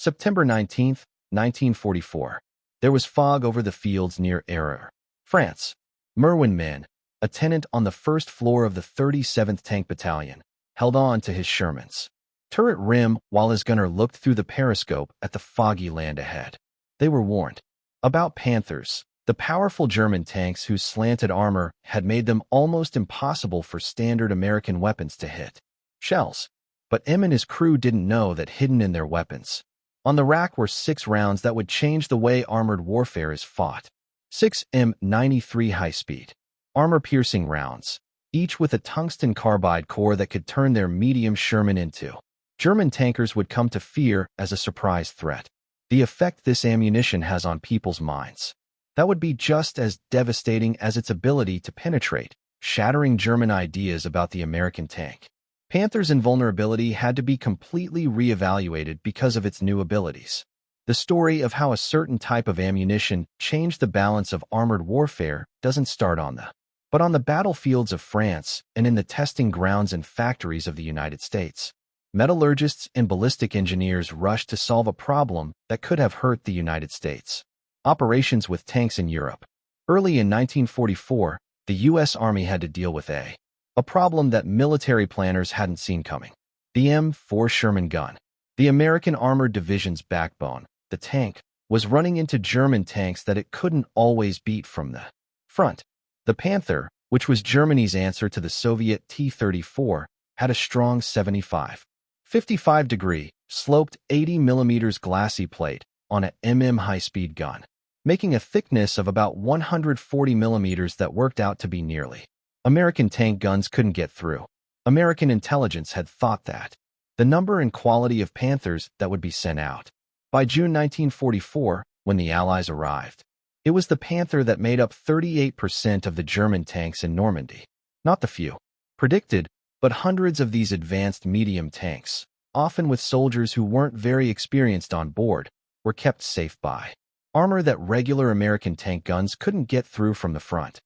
September 19, 1944. There was fog over the fields near Arracourt, France. Merwin Min, a tenant on the first floor of the 37th Tank Battalion, held on to his Sherman's turret rim while his gunner looked through the periscope at the foggy land ahead. They were warned about Panthers, the powerful German tanks whose slanted armor had made them almost impossible for standard American weapons to hit shells. But M and his crew didn't know that hidden in their weapons on the rack were 6 rounds that would change the way armored warfare is fought. 6 M93 high-speed, armor-piercing rounds, each with a tungsten carbide core that could turn their medium Sherman into German tankers would come to fear as a surprise threat. The effect this ammunition has on people's minds, that would be just as devastating as its ability to penetrate, shattering German ideas about the American tank. Panther's invulnerability had to be completely reevaluated because of its new abilities. The story of how a certain type of ammunition changed the balance of armored warfare doesn't start but on the battlefields of France and in the testing grounds and factories of the United States. Metallurgists and ballistic engineers rushed to solve a problem that could have hurt the United States. Operations with tanks in Europe. Early in 1944, the U.S. Army had to deal with a problem that military planners hadn't seen coming. The M4 Sherman gun, the American Armored Division's backbone, the tank, was running into German tanks that it couldn't always beat from the front. The Panther, which was Germany's answer to the Soviet T-34, had a strong 55-degree, sloped 80mm glassy plate on a high-speed gun, making a thickness of about 140mm that worked out to be nearly. American tank guns couldn't get through. American intelligence had thought that the number and quality of Panthers that would be sent out. By June 1944, when the Allies arrived, it was the Panther that made up 38% of the German tanks in Normandy. Not the few predicted, but hundreds of these advanced medium tanks, often with soldiers who weren't very experienced on board, were kept safe by armor that regular American tank guns couldn't get through from the front.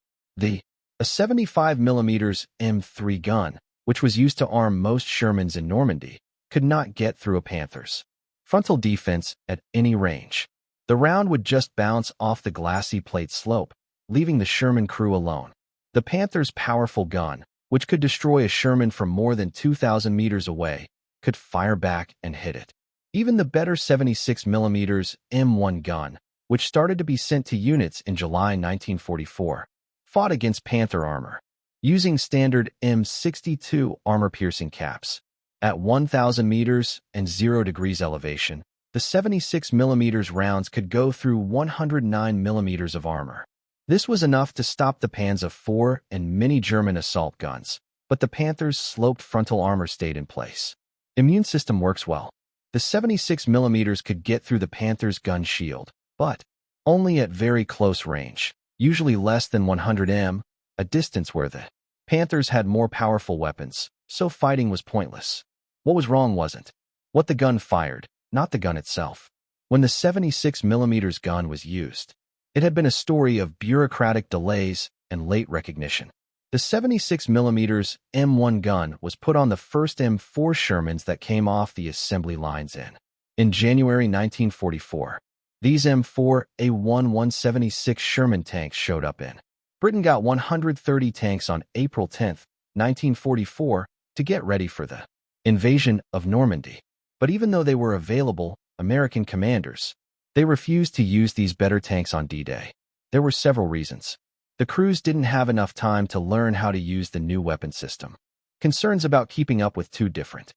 A 75mm M3 gun, which was used to arm most Shermans in Normandy, could not get through a Panther's frontal defense at any range. The round would just bounce off the glassy plate slope, leaving the Sherman crew alone. The Panther's powerful gun, which could destroy a Sherman from more than 2,000 meters away, could fire back and hit it. Even the better 76mm M1 gun, which started to be sent to units in July 1944, fought against Panther armor, using standard M62 armor-piercing caps. At 1,000 meters and 0 degrees elevation, the 76mm rounds could go through 109mm of armor. This was enough to stop the Panzer IV and many German assault guns, but the Panther's sloped frontal armor stayed in place. Immune system works well. The 76mm could get through the Panther's gun shield, but only at very close range, usually less than 100 m, a distance where the Panthers had more powerful weapons, so fighting was pointless. What was wrong wasn't what the gun fired, not the gun itself. When the 76mm gun was used, it had been a story of bureaucratic delays and late recognition. The 76mm M1 gun was put on the first M4 Shermans that came off the assembly lines in January 1944. These M4 A176 Sherman tanks showed up in Britain got 130 tanks on April 10, 1944, to get ready for the invasion of Normandy. But even though they were available, American commanders, they refused to use these better tanks on D-Day. There were several reasons. The crews didn't have enough time to learn how to use the new weapon system. Concerns about keeping up with two different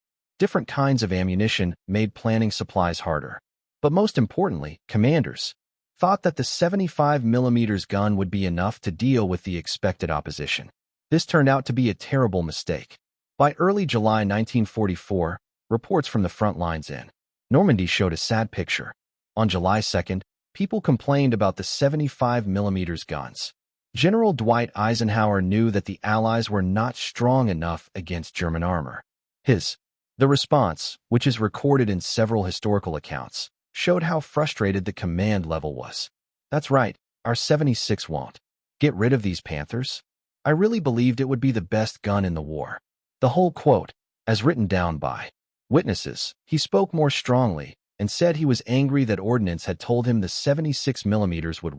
kinds of ammunition made planning supplies harder. But most importantly, commanders thought that the 75mm gun would be enough to deal with the expected opposition. This turned out to be a terrible mistake. By early July 1944, reports from the front lines in Normandy showed a sad picture. On July 2nd, people complained about the 75mm guns. General Dwight Eisenhower knew that the Allies were not strong enough against German armor. The response, which is recorded in several historical accounts, showed how frustrated the command level was. That's right, our 76 won't get rid of these Panthers. I really believed it would be the best gun in the war. The whole quote, as written down by witnesses, he spoke more strongly, and said he was angry that ordnance had told him the 76 millimeters would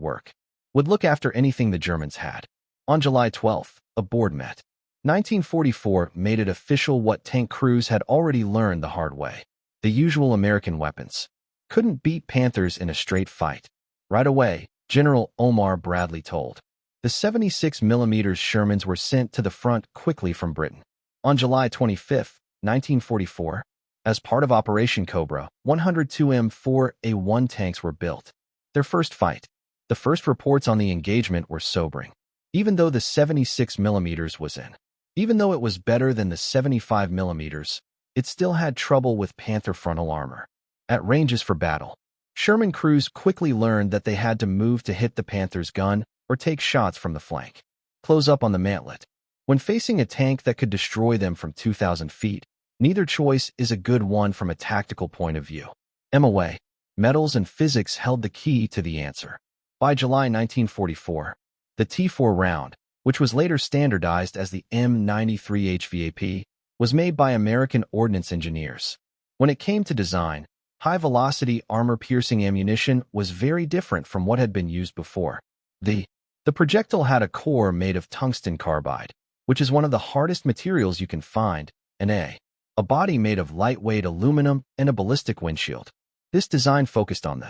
look after anything the Germans had. On July 12th, a board met. 1944 made it official what tank crews had already learned the hard way. The usual American weapons couldn't beat Panthers in a straight fight. Right away, General Omar Bradley told. The 76 millimeters Shermans were sent to the front quickly from Britain. On July 25, 1944, as part of Operation Cobra, 102 M4A1 tanks were built. Their first fight. The first reports on the engagement were sobering. Even though the 76 millimeters was in. Even though it was better than the 75 millimeters, it still had trouble with Panther frontal armor. At ranges for battle, Sherman crews quickly learned that they had to move to hit the Panther's gun or take shots from the flank. Close up on the mantlet. When facing a tank that could destroy them from 2,000 feet, neither choice is a good one from a tactical point of view. MOA, metals and physics held the key to the answer. By July 1944, the T4 round, which was later standardized as the M93 HVAP, was made by American ordnance engineers. When it came to design, high-velocity armor-piercing ammunition was very different from what had been used before. The projectile had a core made of tungsten carbide, which is one of the hardest materials you can find, and a body made of lightweight aluminum and a ballistic windshield. This design focused on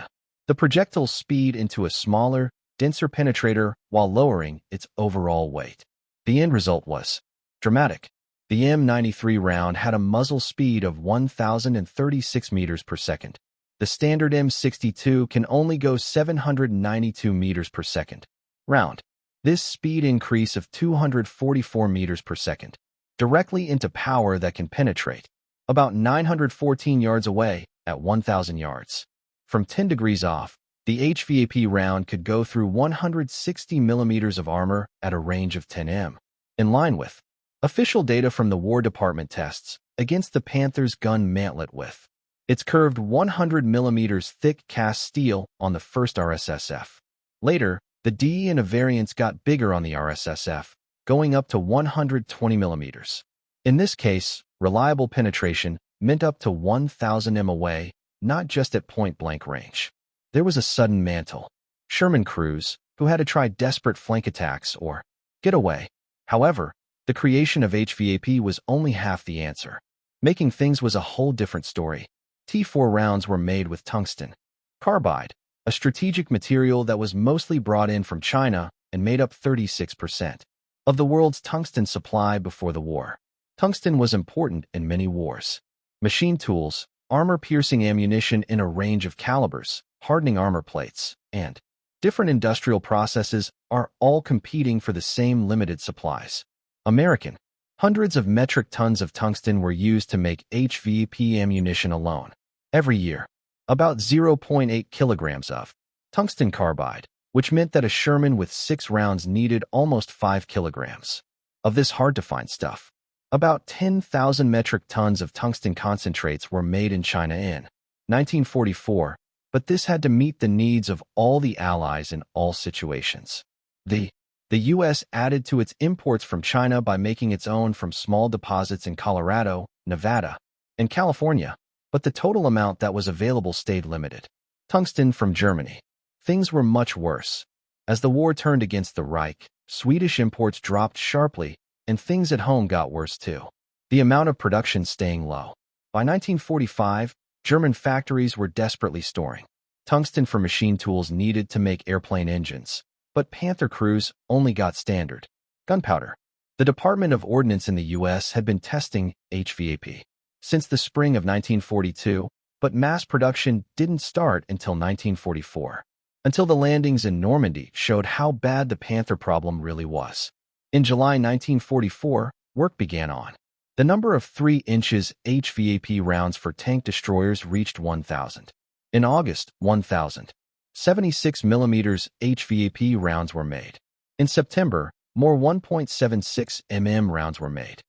the projectile's speed into a smaller, denser penetrator while lowering its overall weight. The end result was dramatic. The M93 round had a muzzle speed of 1,036 meters per second. The standard M62 can only go 792 meters per second. Round. This speed increase of 244 meters per second directly into power that can penetrate about 914 yards away at 1,000 yards. From 10 degrees off, the HVAP round could go through 160 millimeters of armor at a range of 10 m. In line with official data from the War Department tests against the Panther's gun mantlet with its curved 100 millimeters thick cast steel on the first RSSF. Later, the D and a variants got bigger on the RSSF, going up to 120 millimeters. In this case, reliable penetration meant up to 1,000 m away, not just at point-blank range. There was a sudden mantle. Sherman crews, who had to try desperate flank attacks or get away. However, the creation of HVAP was only half the answer. Making things was a whole different story. T4 rounds were made with tungsten carbide, a strategic material that was mostly brought in from China and made up 36% of the world's tungsten supply before the war. Tungsten was important in many wars. Machine tools, armor-piercing ammunition in a range of calibers, hardening armor plates, and different industrial processes are all competing for the same limited supplies. American. Hundreds of metric tons of tungsten were used to make HVAP ammunition alone. Every year, about 0.8 kilograms of tungsten carbide, which meant that a Sherman with 6 rounds needed almost 5 kilograms of this hard-to-find stuff. About 10,000 metric tons of tungsten concentrates were made in China in 1944, but this had to meet the needs of all the Allies in all situations. The U.S. added to its imports from China by making its own from small deposits in Colorado, Nevada, and California, but the total amount that was available stayed limited. Tungsten from Germany. Things were much worse. As the war turned against the Reich, Swedish imports dropped sharply, and things at home got worse too. The amount of production staying low. By 1945, German factories were desperately storing tungsten for machine tools needed to make airplane engines, but Panther crews only got standard gunpowder. The Department of Ordnance in the U.S. had been testing HVAP since the spring of 1942, but mass production didn't start until 1944, until the landings in Normandy showed how bad the Panther problem really was. In July 1944, work began on the number of 3 inches HVAP rounds for tank destroyers reached 1,000. In August, 1,000. 76 millimeters HVAP rounds were made. In September, more 1.76 mm rounds were made.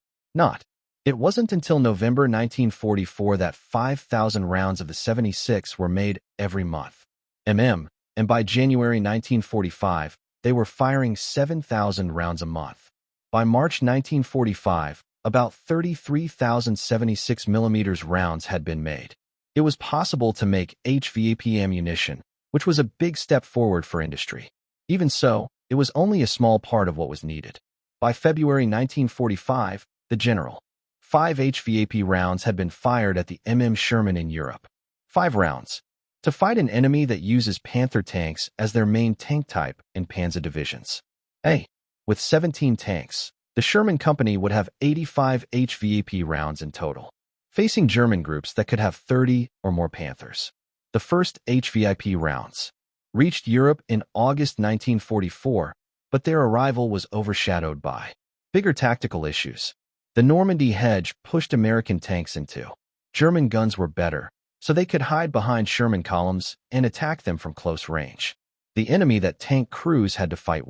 It wasn't until November 1944 that 5,000 rounds of the 76 were made every month. And by January 1945, they were firing 7,000 rounds a month. By March 1945, about 33,076 millimeters rounds had been made. it was possible to make HVAP ammunition, which was a big step forward for industry. Even so, it was only a small part of what was needed. By February 1945, the General 5 HVAP rounds had been fired at the Sherman in Europe. 5 rounds. To fight an enemy that uses Panther tanks as their main tank type in Panzer divisions. With 17 tanks, the Sherman Company would have 85 HVAP rounds in total, facing German groups that could have 30 or more Panthers. The first HVAP rounds reached Europe in August 1944, but their arrival was overshadowed by bigger tactical issues. The Normandy hedge pushed American tanks into German guns were better, so they could hide behind Sherman columns and attack them from close range. The enemy that tank crews had to fight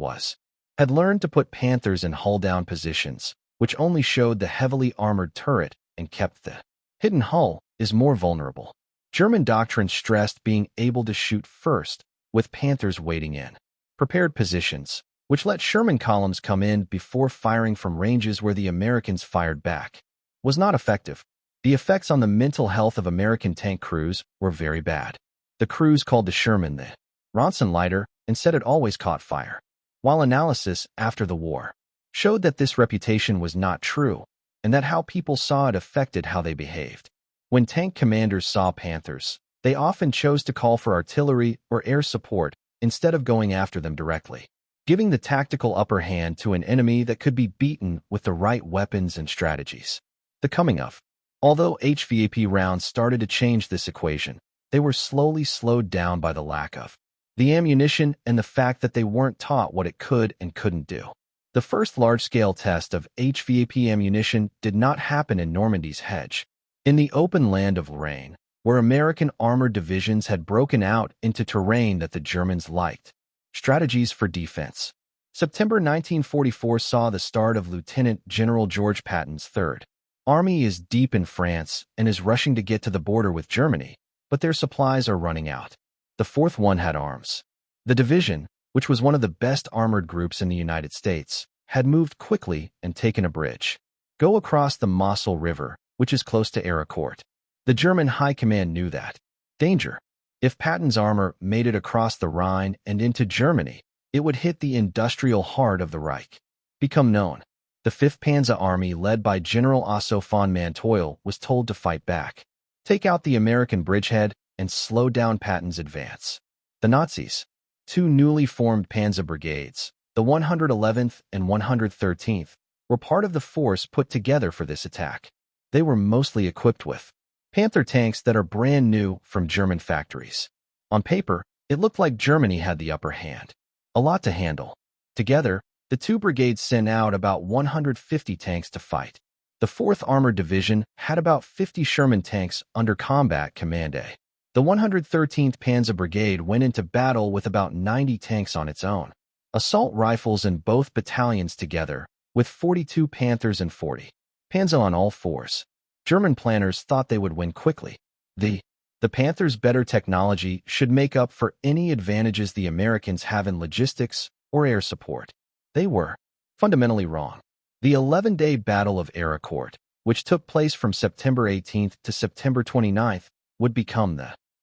had learned to put Panthers in hull-down positions, which only showed the heavily armored turret and kept the hidden hull is more vulnerable. German doctrine stressed being able to shoot first, with Panthers waiting in prepared positions, which let Sherman columns come in before firing from ranges where the Americans fired back. Was not effective. The effects on the mental health of American tank crews were very bad. The crews called the Sherman the Ronson-Lighter and said it always caught fire. While analysis after the war showed that this reputation was not true, and that how people saw it affected how they behaved. When tank commanders saw Panthers, they often chose to call for artillery or air support instead of going after them directly, giving the tactical upper hand to an enemy that could be beaten with the right weapons and strategies. The coming of. Although HVAP rounds started to change this equation, they were slowly slowed down by the lack of the ammunition and the fact that they weren't taught what it could and couldn't do. The first large-scale test of HVAP ammunition did not happen in Normandy's hedge, in the open land of Lorraine, where American armored divisions had broken out into terrain that the Germans liked. Strategies for defense. September 1944 saw the start of Lieutenant General George Patton's Third Army is deep in France and is rushing to get to the border with Germany, but their supplies are running out. The fourth one had arms. The division, which was one of the best armored groups in the United States, had moved quickly and taken a bridge. Go across the Mosel River, which is close to Arracourt. The German High Command knew that. Danger. If Patton's armor made it across the Rhine and into Germany, it would hit the industrial heart of the Reich. Become known. The 5th Panzer Army, led by General Otto von Manteuffel, was told to fight back, take out the American bridgehead, and slow down Patton's advance. The Nazis. 2 newly formed Panzer brigades, the 111th and 113th, were part of the force put together for this attack. They were mostly equipped with Panther tanks that are brand new from German factories. On paper, it looked like Germany had the upper hand. A lot to handle. Together, the 2 brigades sent out about 150 tanks to fight. The 4th Armored Division had about 50 Sherman tanks under combat command. The 113th Panzer Brigade went into battle with about 90 tanks on its own. Assault rifles in both battalions together, with 42 Panthers and 40 Panzer on all fours. German planners thought they would win quickly. The Panthers' better technology should make up for any advantages the Americans have in logistics or air support. They were fundamentally wrong. The 11-day Battle of Arracourt, which took place from September 18th to September 29th, would become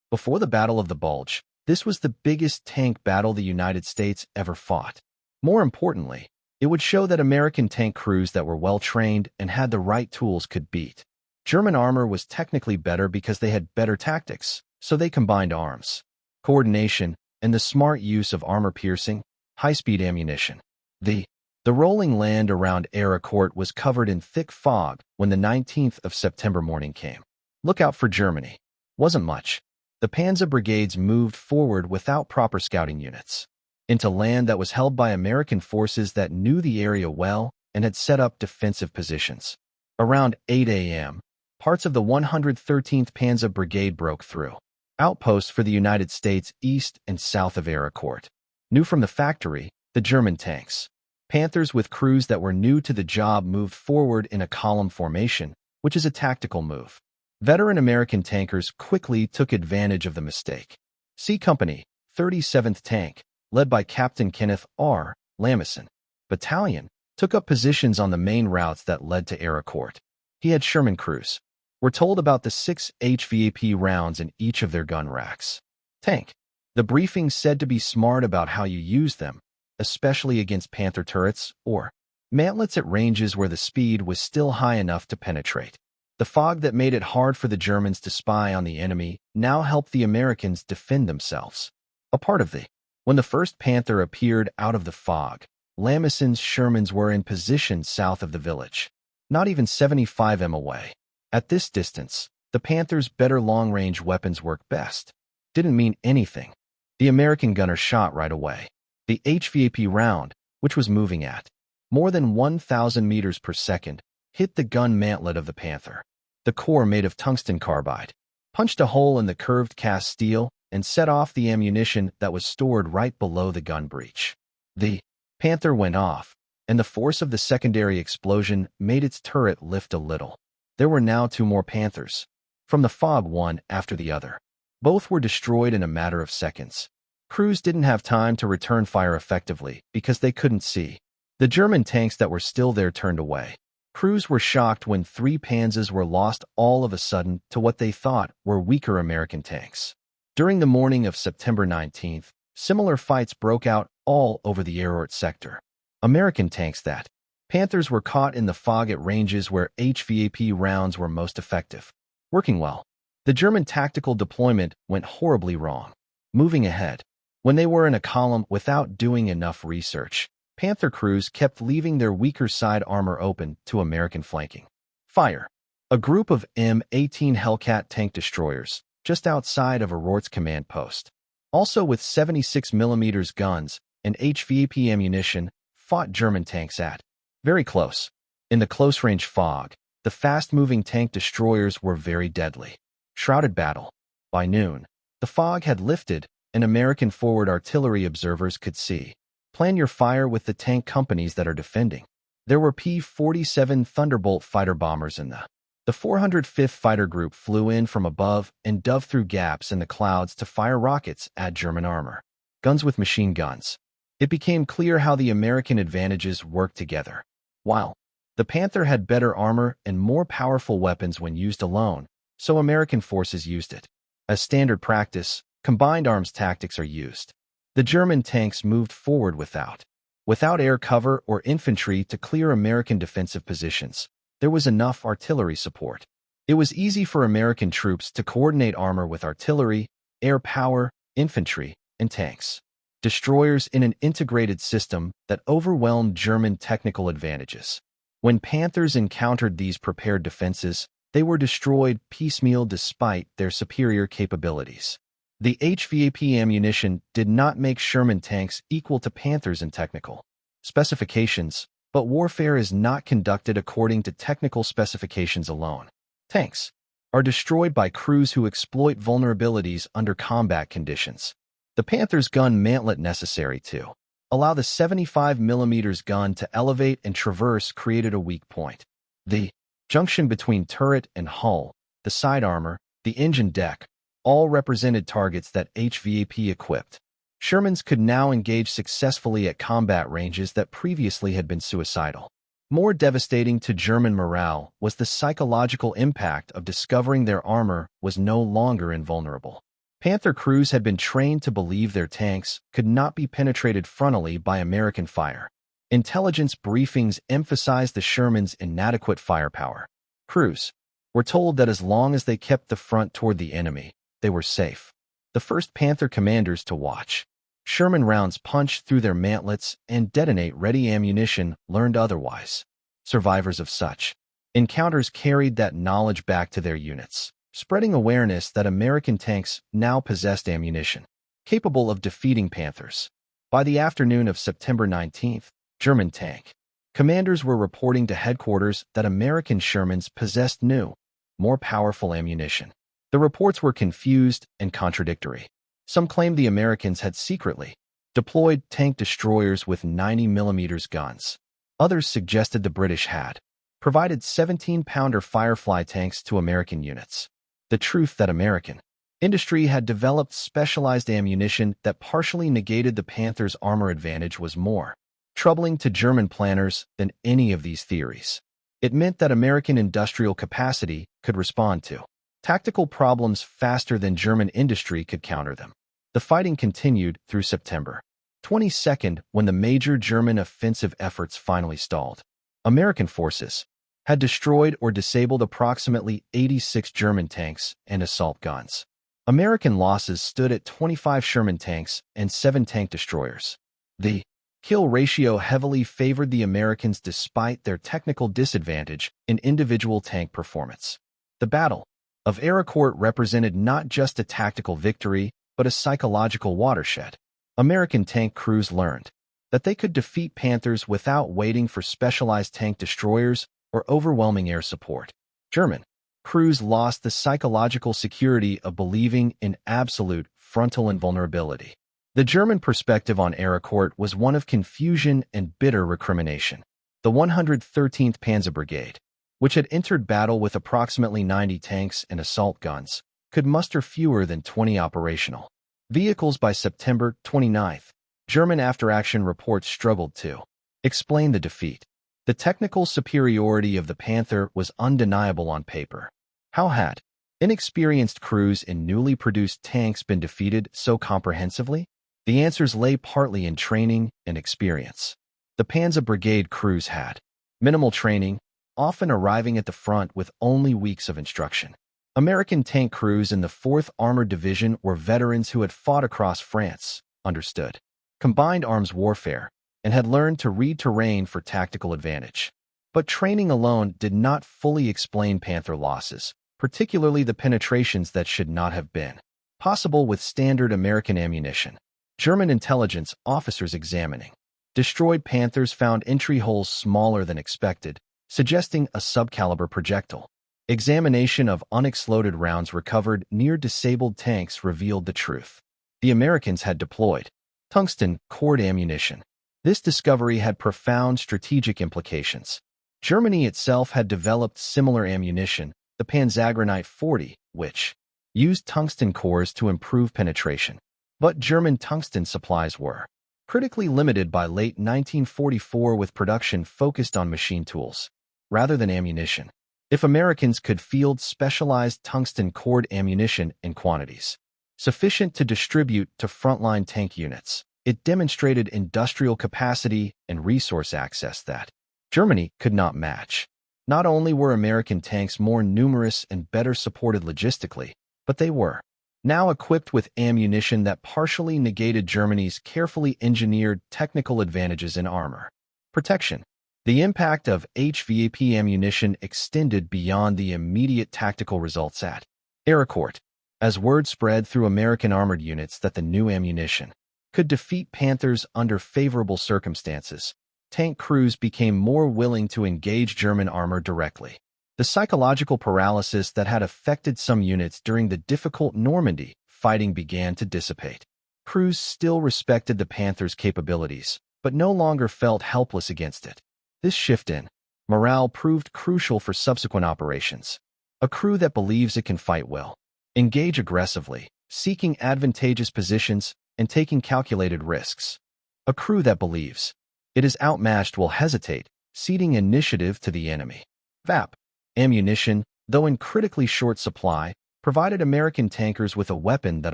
before the Battle of the Bulge. This was the biggest tank battle the United States ever fought. More importantly, it would show that American tank crews that were well-trained and had the right tools could beat. German armor was technically better because they had better tactics, so they combined arms, coordination, and the smart use of armor-piercing, high-speed ammunition. The rolling land around Arracourt was covered in thick fog when the 19th of September morning came. Look out for Germany. Wasn't much. The Panzer brigades moved forward without proper scouting units into land that was held by American forces that knew the area well and had set up defensive positions. Around 8 a.m., parts of the 113th Panzer Brigade broke through outposts for the United States east and south of Arracourt. New from the factory, the German tanks. Panthers with crews that were new to the job moved forward in a column formation, which is a tactical move. Veteran American tankers quickly took advantage of the mistake. C Company, 37th Tank, led by Captain Kenneth R. Lamison, Battalion, took up positions on the main routes that led to Arracourt. He had Sherman crews We're told about the 6 HVAP rounds in each of their gun racks. Tank. The briefing said to be smart about how you use them, especially against Panther turrets or mantlets at ranges where the speed was still high enough to penetrate. The fog that made it hard for the Germans to spy on the enemy now helped the Americans defend themselves. A part of when the first Panther appeared out of the fog, Lameson's Shermans were in position south of the village, not even 75 m away. At this distance, the Panther's better long-range weapons worked best. Didn't mean anything. The American gunner shot right away. The HVAP round, which was moving at more than 1,000 meters per second, hit the gun mantlet of the Panther. The core, made of tungsten carbide, punched a hole in the curved cast steel and set off the ammunition that was stored right below the gun breech. The Panther went off, and the force of the secondary explosion made its turret lift a little. There were now 2 more Panthers, from the fog, one after the other. Both were destroyed in a matter of seconds. Crews didn't have time to return fire effectively because they couldn't see. The German tanks that were still there turned away. Crews were shocked when 3 Panzers were lost all of a sudden to what they thought were weaker American tanks. During the morning of September 19th, similar fights broke out all over the Arracourt sector. American tanks that Panthers were caught in the fog at ranges where HVAP rounds were most effective, working well. The German tactical deployment went horribly wrong. Moving ahead, when they were in a column without doing enough research, Panther crews kept leaving their weaker side armor open to American flanking fire. A group of M18 Hellcat tank destroyers just outside of Arracourt's command post, also with 76mm guns and HVAP ammunition, fought German tanks at very close. In the close-range fog, the fast-moving tank destroyers were very deadly. Shrouded battle. By noon, the fog had lifted, and American forward artillery observers could see. Plan your fire with the tank companies that are defending. There were P-47 Thunderbolt fighter bombers in the 405th Fighter Group flew in from above and dove through gaps in the clouds to fire rockets at German armor. Guns with machine guns. It became clear how the American advantages worked together. While the Panther had better armor and more powerful weapons when used alone, so American forces used it. As standard practice, combined arms tactics are used. The German tanks moved forward without air cover or infantry to clear American defensive positions. There was enough artillery support. It was easy for American troops to coordinate armor with artillery, air power, infantry, and tanks. Destroyers in an integrated system that overwhelmed German technical advantages. When Panthers encountered these prepared defenses, they were destroyed piecemeal despite their superior capabilities. The HVAP ammunition did not make Sherman tanks equal to Panthers in technical specifications, but warfare is not conducted according to technical specifications alone. Tanks are destroyed by crews who exploit vulnerabilities under combat conditions. The Panther's gun mantlet necessary to allow the 75mm gun to elevate and traverse created a weak point. The junction between turret and hull, the side armor, the engine deck, all represented targets that HVAP equipped. Shermans could now engage successfully at combat ranges that previously had been suicidal. More devastating to German morale was the psychological impact of discovering their armor was no longer invulnerable. Panther crews had been trained to believe their tanks could not be penetrated frontally by American fire. Intelligence briefings emphasized the Shermans' inadequate firepower. Crews were told that as long as they kept the front toward the enemy, they were safe. The first Panther commanders to watch Sherman rounds punch through their mantlets and detonate ready ammunition learned otherwise. Survivors of such encounters carried that knowledge back to their units, spreading awareness that American tanks now possessed ammunition capable of defeating Panthers. By the afternoon of September 19th, German tank commanders were reporting to headquarters that American Shermans possessed new, more powerful ammunition. The reports were confused and contradictory. Some claimed the Americans had secretly deployed tank destroyers with 90mm guns. Others suggested the British had provided 17-pounder Firefly tanks to American units. The truth that American industry had developed specialized ammunition that partially negated the Panthers' armor advantage was more troubling to German planners than any of these theories. It meant that American industrial capacity could respond to tactical problems faster than German industry could counter them. The fighting continued through September 22nd, when the major German offensive efforts finally stalled. American forces had destroyed or disabled approximately 86 German tanks and assault guns. American losses stood at 25 Sherman tanks and 7 tank destroyers. The kill ratio heavily favored the Americans despite their technical disadvantage in individual tank performance. The Battle of Arracourt represented not just a tactical victory, but a psychological watershed. American tank crews learned that they could defeat Panthers without waiting for specialized tank destroyers or overwhelming air support. German crews lost the psychological security of believing in absolute frontal invulnerability. The German perspective on Arracourt was one of confusion and bitter recrimination. The 113th Panzer Brigade, which had entered battle with approximately 90 tanks and assault guns, could muster fewer than 20 operational vehicles by September 29th. German after-action reports struggled to explain the defeat. The technical superiority of the Panther was undeniable on paper. How had inexperienced crews in newly produced tanks been defeated so comprehensively? The answers lay partly in training and experience. The Panzer Brigade crews had minimal training, often arriving at the front with only weeks of instruction. American tank crews in the 4th Armored Division were veterans who had fought across France, understood combined arms warfare, and had learned to read terrain for tactical advantage. But training alone did not fully explain Panther losses, particularly the penetrations that should not have been possible with standard American ammunition. German intelligence officers examining destroyed Panthers found entry holes smaller than expected, suggesting a subcaliber projectile. Examination of unexploded rounds recovered near disabled tanks revealed the truth. The Americans had deployed tungsten-core ammunition. This discovery had profound strategic implications. Germany itself had developed similar ammunition, the Panzergranate 40, which used tungsten cores to improve penetration. But German tungsten supplies were critically limited by late 1944, with production focused on machine tools rather than ammunition. If Americans could field specialized tungsten-core ammunition in quantities sufficient to distribute to frontline tank units, it demonstrated industrial capacity and resource access that Germany could not match. Not only were American tanks more numerous and better supported logistically, but they were now equipped with ammunition that partially negated Germany's carefully engineered technical advantages in armor protection. The impact of HVAP ammunition extended beyond the immediate tactical results at Arracourt, as word spread through American armored units that the new ammunition could defeat Panthers under favorable circumstances. Tank crews became more willing to engage German armor directly. The psychological paralysis that had affected some units during the difficult Normandy fighting began to dissipate. Crews still respected the Panthers' capabilities, but no longer felt helpless against it. This shift in morale proved crucial for subsequent operations. A crew that believes it can fight will engage aggressively, seeking advantageous positions and taking calculated risks. A crew that believes it is outmatched will hesitate, ceding initiative to the enemy. HVAP ammunition, though in critically short supply, provided American tankers with a weapon that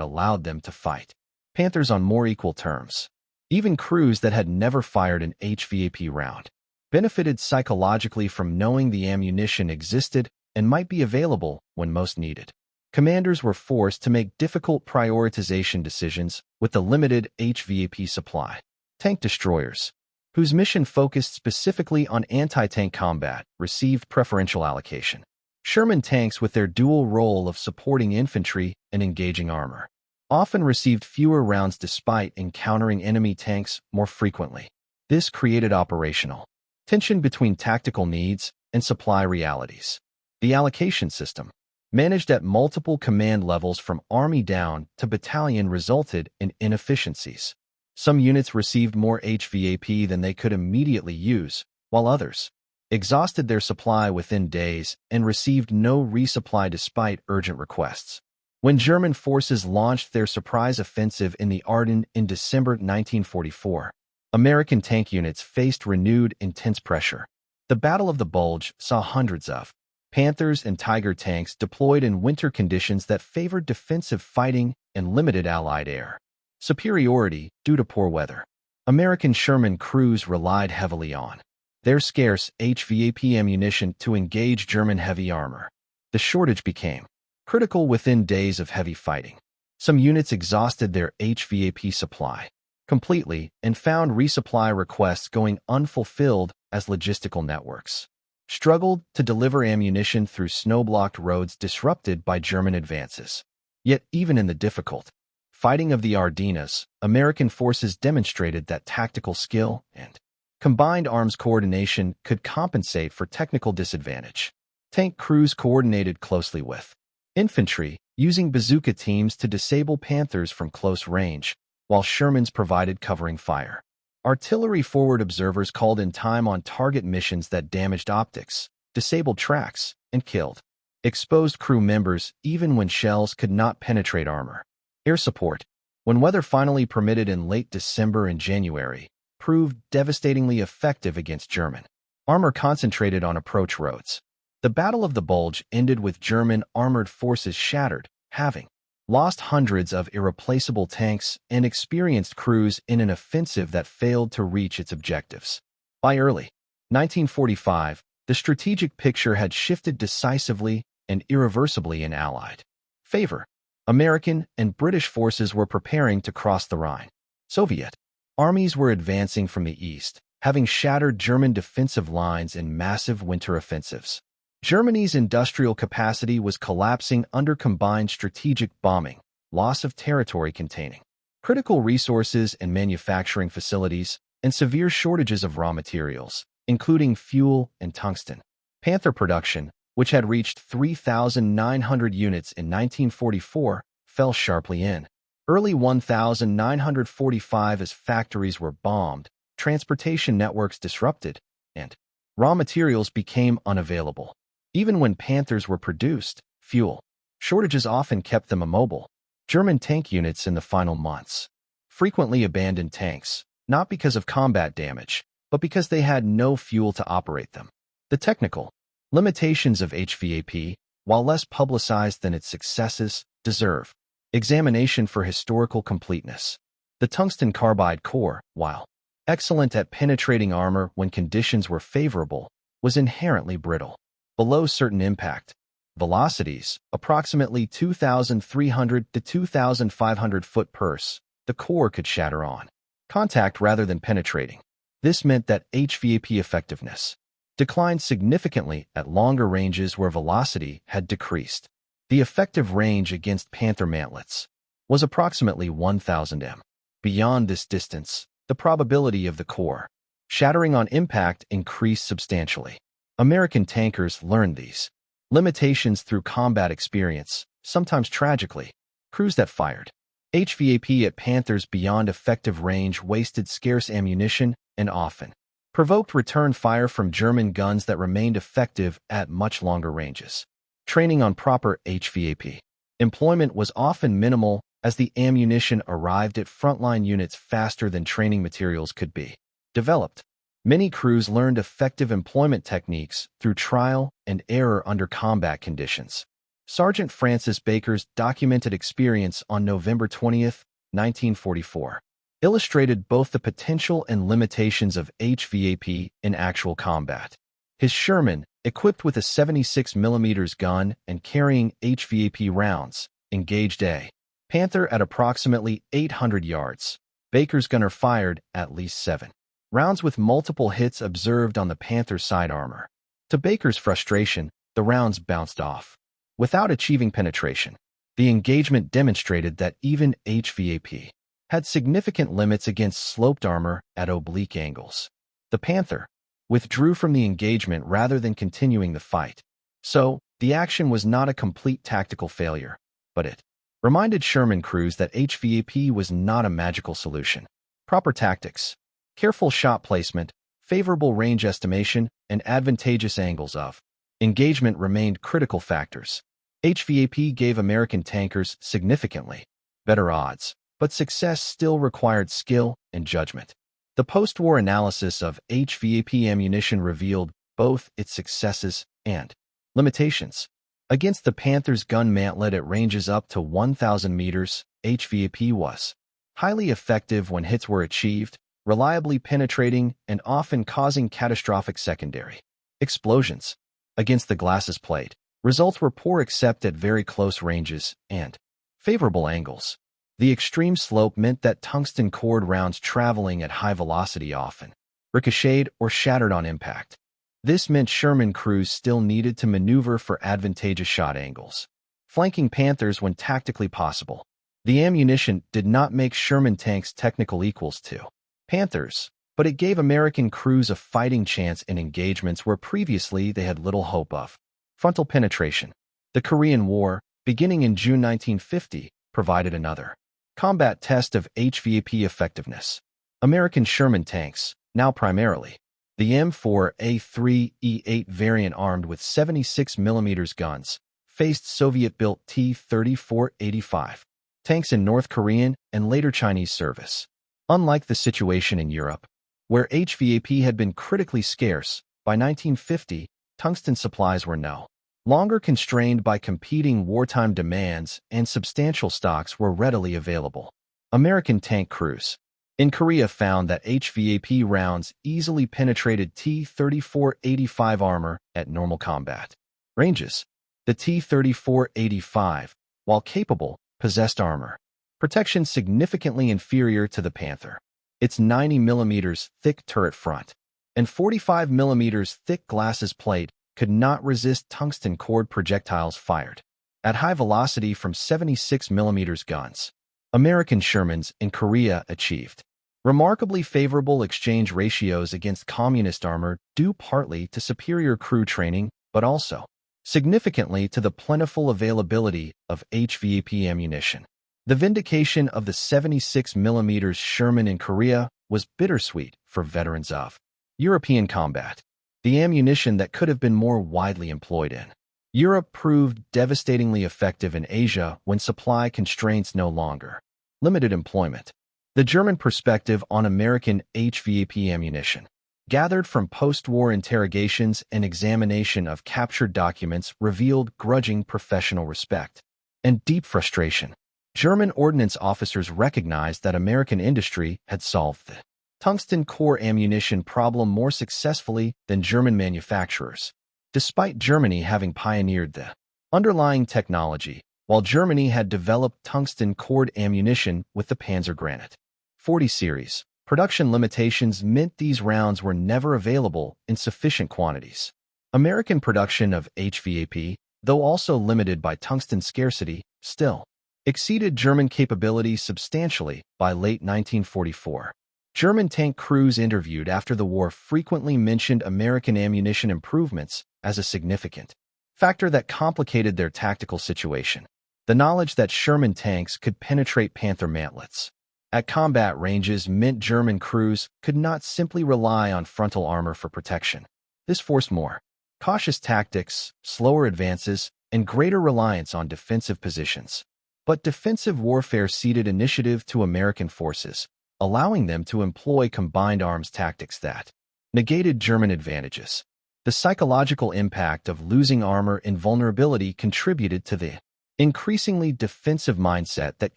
allowed them to fight Panthers on more equal terms. Even crews that had never fired an HVAP round benefited psychologically from knowing the ammunition existed and might be available when most needed. Commanders were forced to make difficult prioritization decisions with the limited HVAP supply. Tank destroyers, whose mission focused specifically on anti-tank combat, received preferential allocation. Sherman tanks, with their dual role of supporting infantry and engaging armor, often received fewer rounds despite encountering enemy tanks more frequently. This created operational tension between tactical needs and supply realities. The allocation system, managed at multiple command levels from Army down to battalion, resulted in inefficiencies. Some units received more HVAP than they could immediately use, while others exhausted their supply within days and received no resupply despite urgent requests. When German forces launched their surprise offensive in the Ardennes in December 1944, American tank units faced renewed intense pressure. The Battle of the Bulge saw hundreds of Panthers and Tiger tanks deployed in winter conditions that favored defensive fighting and limited Allied air superiority due to poor weather. American Sherman crews relied heavily on their scarce HVAP ammunition to engage German heavy armor. The shortage became critical within days of heavy fighting. Some units exhausted their HVAP supply completely and found resupply requests going unfulfilled as logistical networks struggled to deliver ammunition through snow-blocked roads disrupted by German advances. Yet even in the difficult fighting of the Ardennes, American forces demonstrated that tactical skill and combined arms coordination could compensate for technical disadvantage. Tank crews coordinated closely with infantry, using bazooka teams to disable Panthers from close range, while Shermans provided covering fire. Artillery forward observers called in time on target missions that damaged optics, disabled tracks, and killed exposed crew members even when shells could not penetrate armor. Air support, when weather finally permitted in late December and January, proved devastatingly effective against German armor concentrated on approach roads. The Battle of the Bulge ended with German armored forces shattered, having lost hundreds of irreplaceable tanks and experienced crews in an offensive that failed to reach its objectives. By early 1945, the strategic picture had shifted decisively and irreversibly in Allied favor. American and British forces were preparing to cross the Rhine. Soviet armies were advancing from the east, having shattered German defensive lines in massive winter offensives. Germany's industrial capacity was collapsing under combined strategic bombing, loss of territory containing critical resources and manufacturing facilities, and severe shortages of raw materials, including fuel and tungsten. Panther production, which had reached 3,900 units in 1944, fell sharply in early 1945 as factories were bombed, transportation networks disrupted, and raw materials became unavailable. Even when Panthers were produced, fuel shortages often kept them immobile. German tank units in the final months frequently abandoned tanks, not because of combat damage, but because they had no fuel to operate them. The technical limitations of HVAP, while less publicized than its successes, deserve examination for historical completeness. The tungsten carbide core, while excellent at penetrating armor when conditions were favorable, was inherently brittle. Below certain impact velocities, approximately 2,300 to 2,500 foot-pers, the core could shatter on contact rather than penetrating. This meant that HVAP effectiveness declined significantly at longer ranges where velocity had decreased. The effective range against Panther mantlets was approximately 1,000 m. Beyond this distance, the probability of the core shattering on impact increased substantially. American tankers learned these limitations through combat experience, sometimes tragically. Crews that fired HVAP at Panthers beyond effective range wasted scarce ammunition and often provoked return fire from German guns that remained effective at much longer ranges. Training on proper HVAP employment was often minimal as the ammunition arrived at frontline units faster than training materials could be developed. Many crews learned effective employment techniques through trial and error under combat conditions. Sergeant Francis Baker's documented experience on November 20, 1944, illustrated both the potential and limitations of HVAP in actual combat. His Sherman, equipped with a 76 mm gun and carrying HVAP rounds, engaged a Panther at approximately 800 yards. Baker's gunner fired at least 7 rounds with multiple hits observed on the Panther's side armor. To Baker's frustration, the rounds bounced off. Without achieving penetration, the engagement demonstrated that even HVAP had significant limits against sloped armor at oblique angles. The Panther withdrew from the engagement rather than continuing the fight. So, the action was not a complete tactical failure, but it reminded Sherman crews that HVAP was not a magical solution. Proper tactics, careful shot placement, favorable range estimation, and advantageous angles of engagement remained critical factors. HVAP gave American tankers significantly better odds, but success still required skill and judgment. The post-war analysis of HVAP ammunition revealed both its successes and limitations. Against the Panthers' gun mantlet at ranges up to 1,000 meters, HVAP was highly effective when hits were achieved, reliably penetrating and often causing catastrophic secondary explosions. Against the glacis plate, results were poor except at very close ranges and favorable angles. The extreme slope meant that tungsten-core rounds traveling at high velocity often ricocheted or shattered on impact. This meant Sherman crews still needed to maneuver for advantageous shot angles, flanking Panthers when tactically possible. The ammunition did not make Sherman tanks technical equals to Panthers, but it gave American crews a fighting chance in engagements where previously they had little hope of frontal penetration. The Korean War, beginning in June 1950, provided another combat test of HVAP effectiveness. American Sherman tanks, now primarily the M4A3E8 variant armed with 76 mm guns, faced Soviet-built T-34-85 tanks in North Korean and later Chinese service. Unlike the situation in Europe, where HVAP had been critically scarce, by 1950, tungsten supplies were no longer constrained by competing wartime demands and substantial stocks were readily available. American tank crews in Korea found that HVAP rounds easily penetrated T-34-85 armor at normal combat ranges. The T-34-85, while capable, possessed armor protection significantly inferior to the Panther. Its 90 mm thick turret front and 45 mm thick glacis plate could not resist tungsten-core projectiles fired at high velocity from 76 mm guns. American Shermans in Korea achieved remarkably favorable exchange ratios against communist armor due partly to superior crew training, but also significantly to the plentiful availability of HVAP ammunition. The vindication of the 76 mm Sherman in Korea was bittersweet for veterans of European combat. The ammunition that could have been more widely employed in Europe proved devastatingly effective in Asia when supply constraints no longer limited employment. The German perspective on American HVAP ammunition, gathered from post-war interrogations and examination of captured documents, revealed grudging professional respect and deep frustration. German ordnance officers recognized that American industry had solved the tungsten-core ammunition problem more successfully than German manufacturers. Despite Germany having pioneered the underlying technology, while Germany had developed tungsten-core ammunition with the Panzer Granate 40 series, production limitations meant these rounds were never available in sufficient quantities. American production of HVAP, though also limited by tungsten scarcity, still exceeded German capability substantially by late 1944. German tank crews interviewed after the war frequently mentioned American ammunition improvements as a significant factor that complicated their tactical situation. The knowledge that Sherman tanks could penetrate Panther mantlets at combat ranges meant German crews could not simply rely on frontal armor for protection. This forced more cautious tactics, slower advances, and greater reliance on defensive positions. But defensive warfare ceded initiative to American forces, allowing them to employ combined arms tactics that negated German advantages. The psychological impact of losing armor and vulnerability contributed to the increasingly defensive mindset that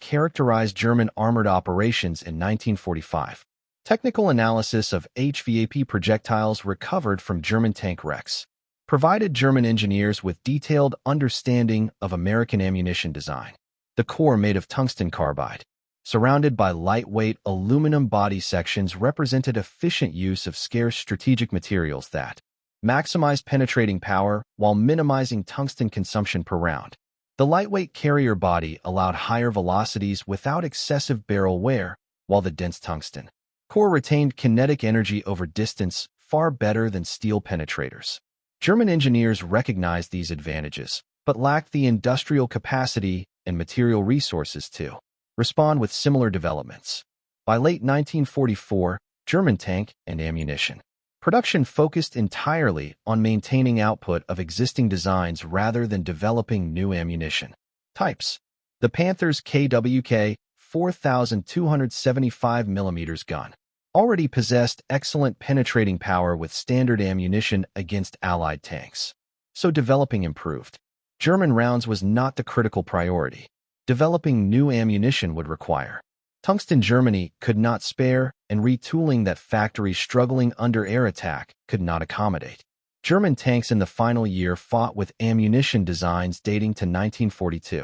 characterized German armored operations in 1945. Technical analysis of HVAP projectiles recovered from German tank wrecks provided German engineers with detailed understanding of American ammunition design. The core made of tungsten carbide, surrounded by lightweight aluminum body sections, represented efficient use of scarce strategic materials that maximized penetrating power while minimizing tungsten consumption per round. The lightweight carrier body allowed higher velocities without excessive barrel wear, while the dense tungsten core retained kinetic energy over distance far better than steel penetrators. German engineers recognized these advantages, but lacked the industrial capacity and material resources to respond with similar developments. By late 1944, German tank and ammunition production focused entirely on maintaining output of existing designs rather than developing new ammunition types. The Panthers KWK 4,275 mm gun already possessed excellent penetrating power with standard ammunition against Allied tanks. So developing improved German rounds was not the critical priority. Developing new ammunition would require. Tungsten Germany could not spare, and retooling that factories struggling under air attack could not accommodate. German tanks in the final year fought with ammunition designs dating to 1942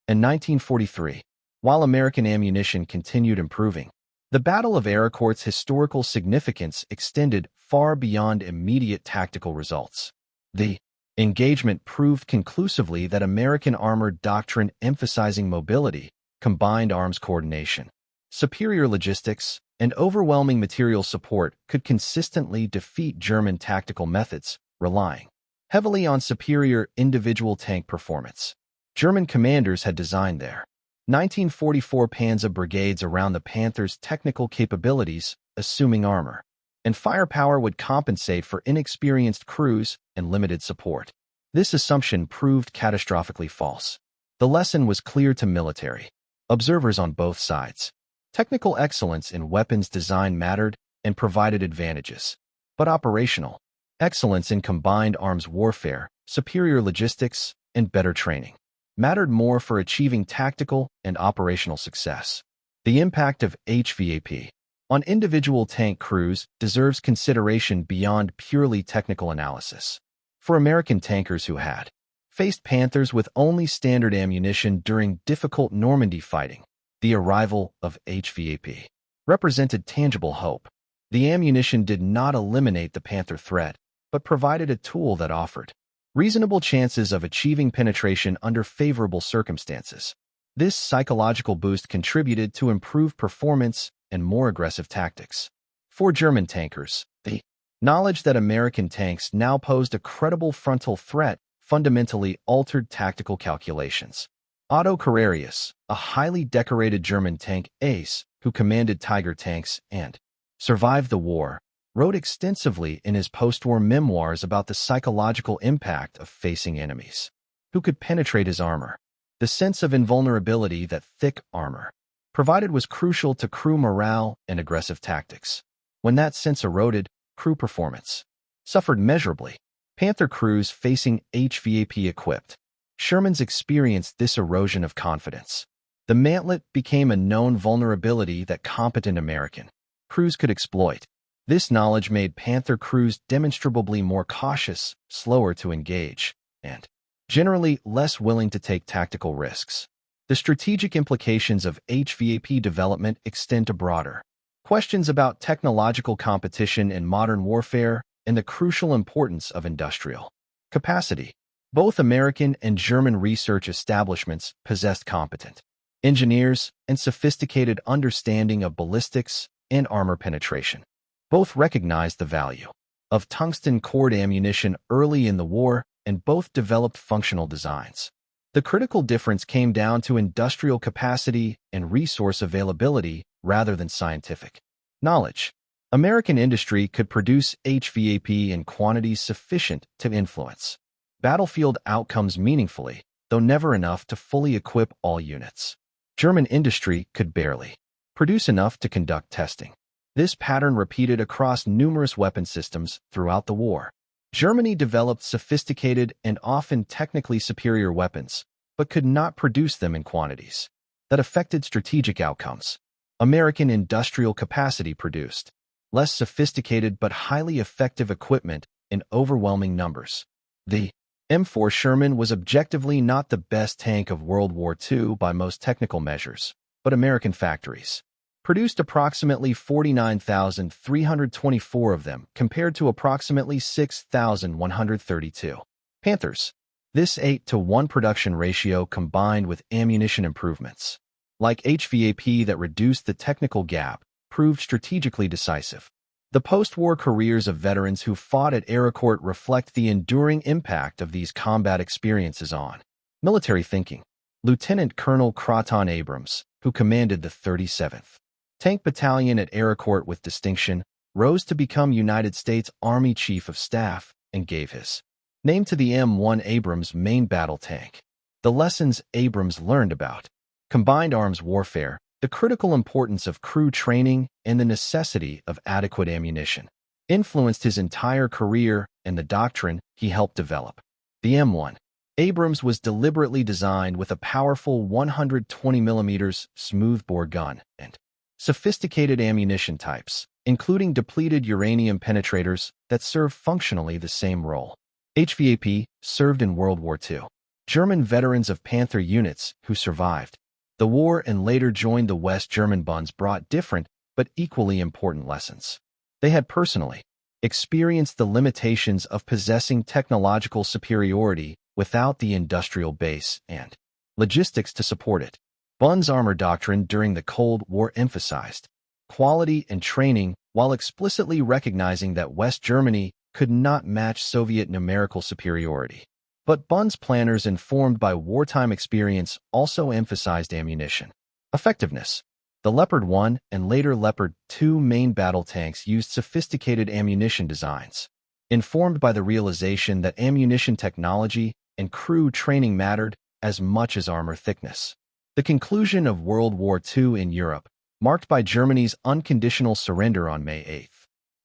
and 1943, while American ammunition continued improving. The Battle of Arracourt's historical significance extended far beyond immediate tactical results. The engagement proved conclusively that American armored doctrine emphasizing mobility, combined arms coordination, superior logistics, and overwhelming material support could consistently defeat German tactical methods, relying heavily on superior individual tank performance. German commanders had designed their 1944 Panzer brigades around the Panthers' technical capabilities, assuming armor and firepower would compensate for inexperienced crews and limited support. This assumption proved catastrophically false. The lesson was clear to military observers on both sides. Technical excellence in weapons design mattered and provided advantages, but operational excellence in combined arms warfare, superior logistics, and better training mattered more for achieving tactical and operational success. The impact of HVAP on individual tank crews deserves consideration beyond purely technical analysis. For American tankers who had faced Panthers with only standard ammunition during difficult Normandy fighting, the arrival of HVAP represented tangible hope. The ammunition did not eliminate the Panther threat, but provided a tool that offered reasonable chances of achieving penetration under favorable circumstances. This psychological boost contributed to improved performance and more aggressive tactics. For German tankers, the knowledge that American tanks now posed a credible frontal threat fundamentally altered tactical calculations. Otto Carrerius, a highly decorated German tank ace who commanded Tiger tanks and survived the war, wrote extensively in his post-war memoirs about the psychological impact of facing enemies who could penetrate his armor. The sense of invulnerability that thick armor provided was crucial to crew morale and aggressive tactics. When that sense eroded, crew performance suffered measurably. Panther crews facing HVAP-equipped Shermans experienced this erosion of confidence. The mantlet became a known vulnerability that competent American crews could exploit. This knowledge made Panther crews demonstrably more cautious, slower to engage, and generally less willing to take tactical risks. The strategic implications of HVAP development extend to broader questions about technological competition in modern warfare and the crucial importance of industrial capacity. Both American and German research establishments possessed competent engineers and sophisticated understanding of ballistics and armor penetration. Both recognized the value of tungsten-core ammunition early in the war, and both developed functional designs. The critical difference came down to industrial capacity and resource availability rather than scientific knowledge. American industry could produce HVAP in quantities sufficient to influence battlefield outcomes meaningfully, though never enough to fully equip all units. German industry could barely produce enough to conduct testing. This pattern repeated across numerous weapon systems throughout the war. Germany developed sophisticated and often technically superior weapons, but could not produce them in quantities that affected strategic outcomes. American industrial capacity produced less sophisticated but highly effective equipment in overwhelming numbers. The M4 Sherman was objectively not the best tank of World War II by most technical measures, but American factories produced approximately 49,324 of them compared to approximately 6,132 Panthers. This 8-to-1 production ratio combined with ammunition improvements, like HVAP that reduced the technical gap, proved strategically decisive. The post-war careers of veterans who fought at Arracourt reflect the enduring impact of these combat experiences on military thinking. Lieutenant Colonel Croton Abrams, who commanded the 37th Tank Battalion at Arracourt with distinction, rose to become United States Army Chief of Staff and gave his name to the M1 Abrams main battle tank. The lessons Abrams learned about combined arms warfare The critical importance of crew training and the necessity of adequate ammunition influenced his entire career and the doctrine he helped develop. The M1 Abrams was deliberately designed with a powerful 120mm smoothbore gun and sophisticated ammunition types, including depleted uranium penetrators that serve functionally the same role. HVAP served in World War II. German veterans of Panther units who survived the war and later joined the West German Bunds brought different but equally important lessons. They had personally experienced the limitations of possessing technological superiority without the industrial base and logistics to support it. Bund's armor doctrine during the Cold War emphasized quality and training while explicitly recognizing that West Germany could not match Soviet numerical superiority. But Bund's planners, informed by wartime experience, also emphasized ammunition effectiveness. The Leopard 1 and later Leopard 2 main battle tanks used sophisticated ammunition designs, informed by the realization that ammunition technology and crew training mattered as much as armor thickness. The conclusion of World War II in Europe, marked by Germany's unconditional surrender on May 8,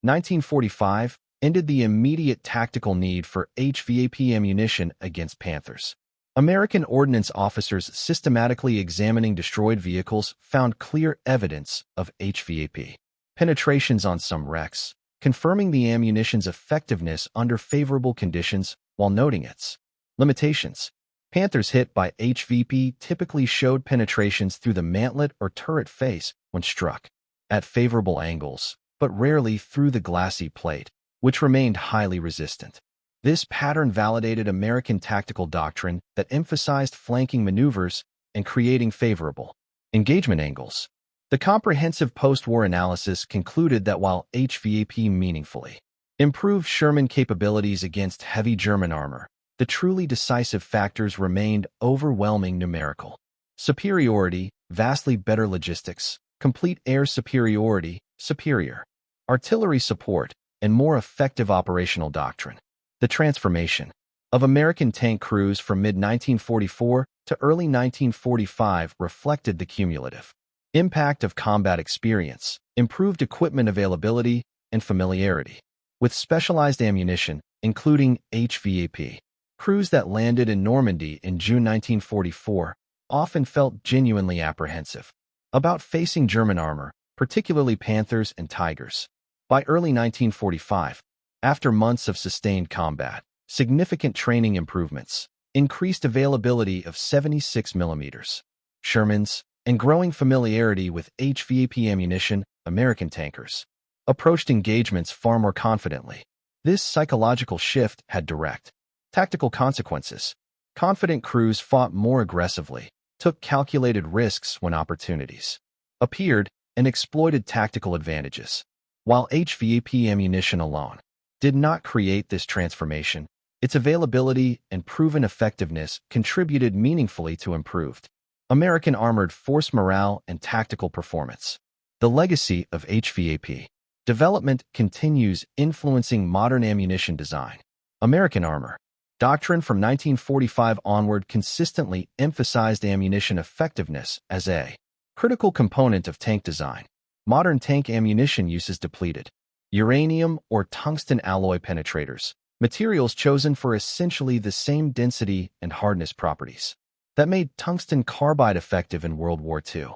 1945, ended the immediate tactical need for HVAP ammunition against Panthers. American ordnance officers systematically examining destroyed vehicles found clear evidence of HVAP penetrations on some wrecks, confirming the ammunition's effectiveness under favorable conditions while noting its limitations. Panthers hit by HVAP typically showed penetrations through the mantlet or turret face when struck at favorable angles, but rarely through the glassy plate, which remained highly resistant. This pattern validated American tactical doctrine that emphasized flanking maneuvers and creating favorable engagement angles. The comprehensive post-war analysis concluded that while HVAP meaningfully improved Sherman capabilities against heavy German armor, the truly decisive factors remained overwhelming numerical superiority, vastly better logistics, complete air superiority, superior artillery support, and more effective operational doctrine. The transformation of American tank crews from mid-1944 to early 1945 reflected the cumulative impact of combat experience, improved equipment availability, and familiarity with specialized ammunition, including HVAP. Crews that landed in Normandy in June 1944 often felt genuinely apprehensive about facing German armor, particularly Panthers and Tigers. By early 1945, after months of sustained combat, significant training improvements, increased availability of 76mm Shermans, and growing familiarity with HVAP ammunition, American tankers approached engagements far more confidently. This psychological shift had direct tactical consequences. Confident crews fought more aggressively, took calculated risks when opportunities appeared, and exploited tactical advantages. While HVAP ammunition alone did not create this transformation, its availability and proven effectiveness contributed meaningfully to improved American armored force morale and tactical performance. The legacy of HVAP development continues influencing modern ammunition design. American armor doctrine from 1945 onward consistently emphasized ammunition effectiveness as a critical component of tank design. Modern tank ammunition uses depleted uranium or tungsten alloy penetrators, materials chosen for essentially the same density and hardness properties that made tungsten carbide effective in World War II.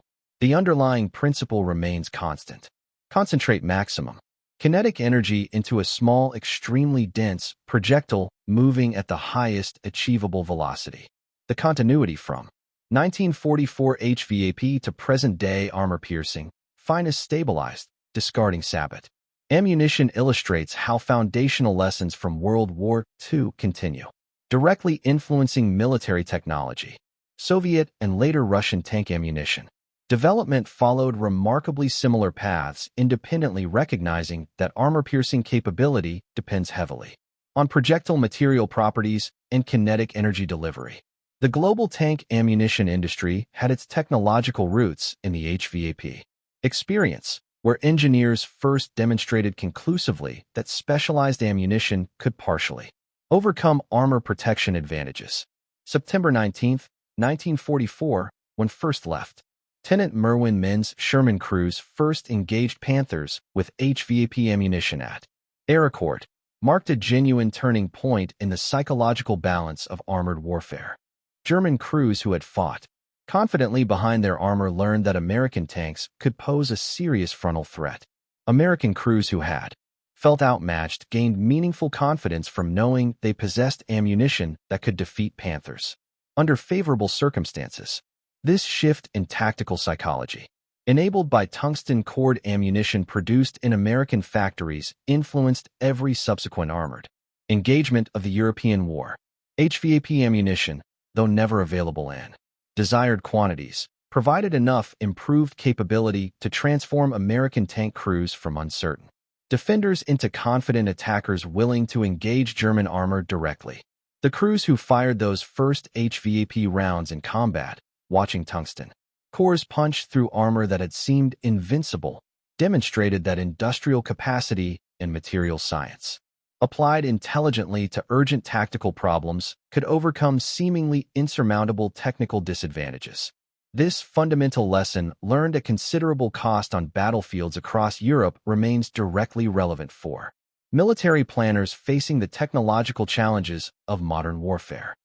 The underlying principle remains constant. Concentrate maximum kinetic energy into a small, extremely dense projectile moving at the highest achievable velocity. The continuity from 1944 HVAP to present-day armor-piercing, finest stabilized, discarding sabot ammunition illustrates how foundational lessons from World War II continue, directly influencing military technology. Soviet and later Russian tank ammunition development followed remarkably similar paths, independently recognizing that armor-piercing capability depends heavily on projectile material properties and kinetic energy delivery. The global tank ammunition industry had its technological roots in the HVAP experience, where engineers first demonstrated conclusively that specialized ammunition could partially overcome armor protection advantages. September 19, 1944, when first left Tenant Merwin Min's Sherman crews first engaged Panthers with HVAP ammunition at Arracourt, marked a genuine turning point in the psychological balance of armored warfare. German crews who had fought confidently behind their armor learned that American tanks could pose a serious frontal threat. American crews who had felt outmatched gained meaningful confidence from knowing they possessed ammunition that could defeat Panthers under favorable circumstances. This shift in tactical psychology, enabled by tungsten-core ammunition produced in American factories, influenced every subsequent armored engagement of the European War. HVAP ammunition, though never available in desired quantities, provided enough improved capability to transform American tank crews from uncertain defenders into confident attackers willing to engage German armor directly. The crews who fired those first HVAP rounds in combat, watching tungsten-cores punch through armor that had seemed invincible, demonstrated that industrial capacity and material science, applied intelligently to urgent tactical problems, could overcome seemingly insurmountable technical disadvantages. This fundamental lesson, learned at considerable cost on battlefields across Europe, remains directly relevant for military planners facing the technological challenges of modern warfare.